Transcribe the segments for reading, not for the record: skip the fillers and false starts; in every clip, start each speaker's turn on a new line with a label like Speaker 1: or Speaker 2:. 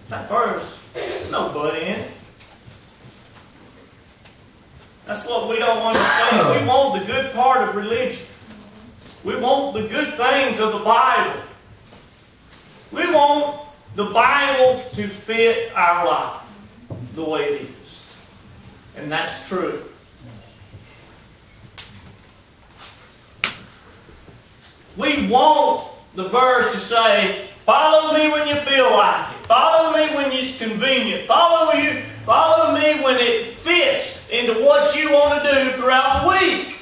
Speaker 1: That verse, no but in it. That's what we don't understand. We want the good part of religion. We want the good things of the Bible. We want the Bible to fit our life the way it is. And that's true. We want the verse to say, follow me when you feel like it. Follow me when it's convenient. Follow me when it fits into what you want to do throughout the week.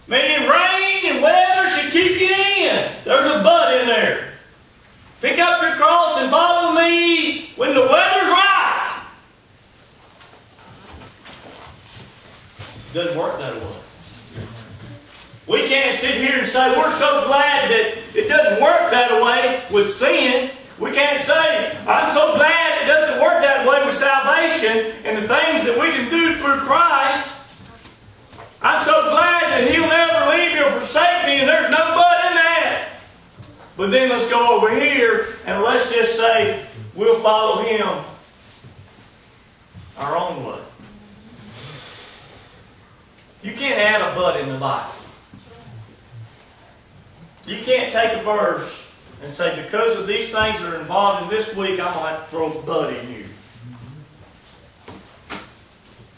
Speaker 1: Meaning rain and weather should keep you in. There's a but in there. Pick up your cross and follow me when the weather's right. Doesn't work that way. We can't sit here and say we're so glad that it doesn't work that way with sin. We can't say, I'm so glad it doesn't work that way with salvation and the things that we can do through Christ. I'm so glad that He'll never leave me or forsake me, and there's no but in that. But then let's go over here and let's just say we'll follow Him our own way. You can't add a but in the Bible. You can't take a verse and say, because of these things that are involved in this week, I'm going to have to throw a but in here.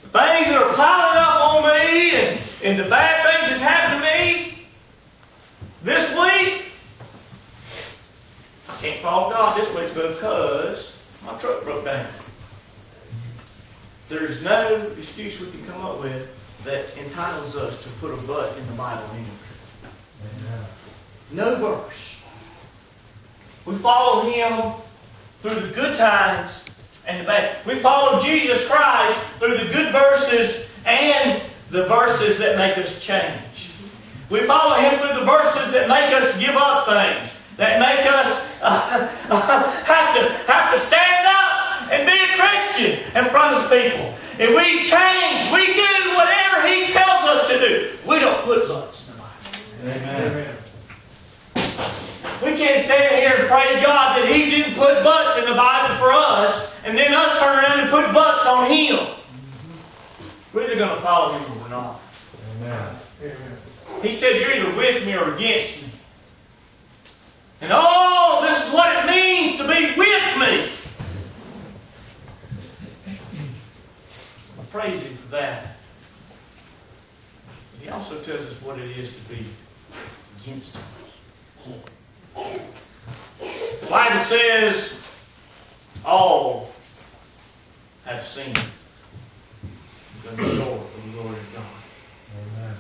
Speaker 1: The things that are piling up on me and the bad things that's happened to me this week, I can't follow God this week because my truck broke down. There is no excuse we can come up with that entitles us to put a but in the Bible anywhere. Amen. No verse. We follow Him through the good times and the bad. We follow Jesus Christ through the good verses and the verses that make us change. We follow Him through the verses that make us give up things, that make us have to stand up and be a Christian in front of people. And we change. We do whatever He tells us to do. We don't put buts in the Bible. Amen. Amen. We can't stand here and praise God that He didn't put buts in the Bible for us, and then us turn around and put buts on Him. We're either going to follow Him or we're not. Amen. He said, you're either with me or against me. And oh, this is what it means to be with me. I praise Him for that. But He also tells us what it is to be against Him. The Bible says all have sinned and come short of the glory of God. Amen.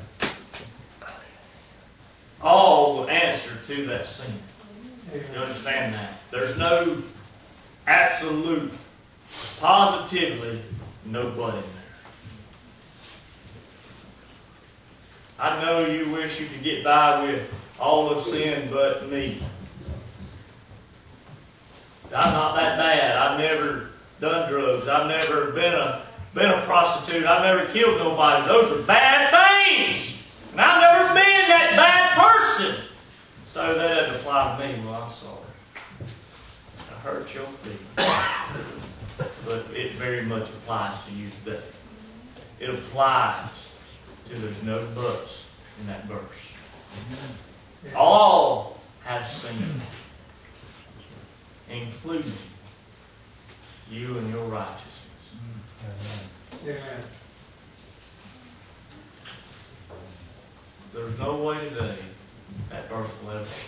Speaker 1: All will answer to that sin. You understand that? There's no absolute, positively, no but in there. I know you wish you could get by with all of sin but me. I'm not that bad. I've never done drugs. I've never been a prostitute. I've never killed nobody. Those are bad things. And I've never been that bad person. So that doesn't apply to me. Well, I'm sorry. I hurt your feelings. But it very much applies to you today. It applies to there's no buts in that verse. All have sinned, including you and your righteousness. Amen. There's no way today that verse will ever change.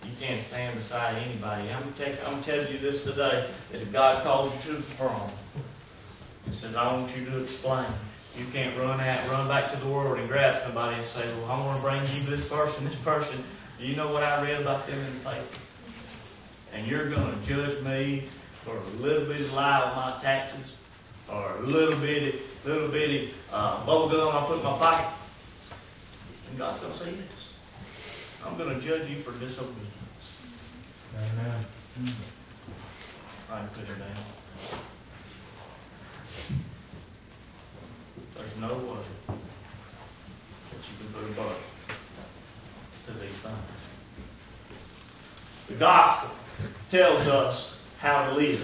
Speaker 1: You can't stand beside anybody. I'm telling you this today, that if God calls you to the throne and says, I want you to explain, you can't run back to the world and grab somebody and say, well, I want to bring you this person. Do you know what I read about them in the paper? And you're going to judge me for a little bitty lie on my taxes, or a little bitty bubble gum I put in my pocket. And God's going to say this. I'm going to judge you for disobedience. Amen. I can put her down. There's no way that you can put a but to these things. The gospel tells us how to live.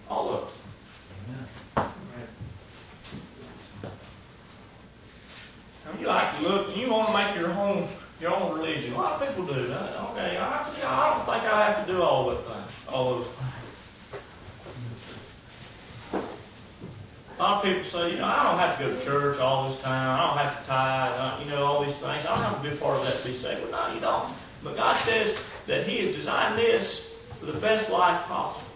Speaker 1: All of it. You like to look, you want to make your own religion. A lot of people do that. Okay, I don't think I have to do all those things. A lot of people say, I don't have to go to church all this time. I don't have to tithe. All these things. I don't have to be a part of that to be saved. Well, no, you don't. But God says that He has designed this for the best life possible.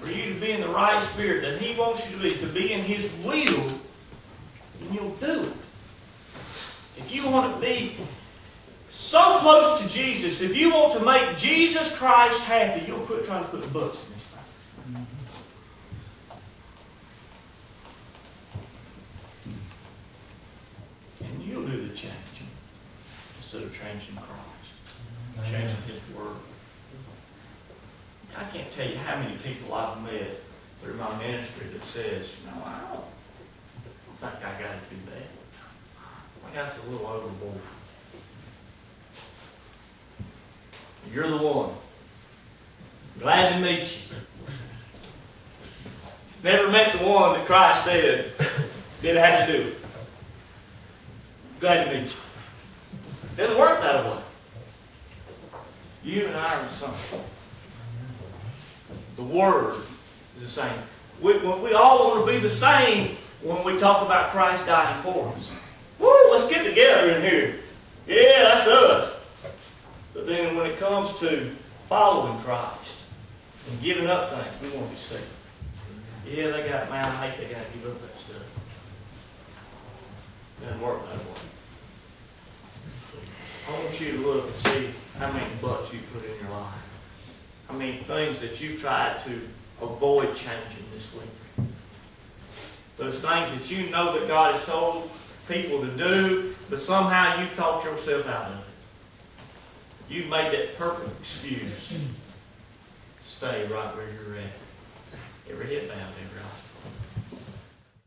Speaker 1: For you to be in the right spirit that He wants you to be in His will, and you'll do it. If you want to be so close to Jesus, if you want to make Jesus Christ happy, you'll quit trying to put the butts in this thing. And you'll do the changing instead of changing Christ, changing His Word. I can't tell you how many people I've met through my ministry that says, I don't think I got to do that. I think that's a little overboard. You're the one. Glad to meet you. Never met the one that Christ said didn't have to do it. Glad to meet you. Doesn't work that way. You and I are the same. The Word is the same. We all want to be the same when we talk about Christ dying for us. Woo, let's get together in here. Yeah, that's us. But then when it comes to following Christ and giving up things, we want to be saved. Yeah, I hate they got to give up that stuff. It doesn't work that way. I want you to look and see how many butts you put in your life. How many things that you've tried to avoid changing this week. Those things that you know that God has told people to do, but somehow you've talked yourself out of it. You've made that perfect excuse to stay right where you're at. Every head bowed, every eye.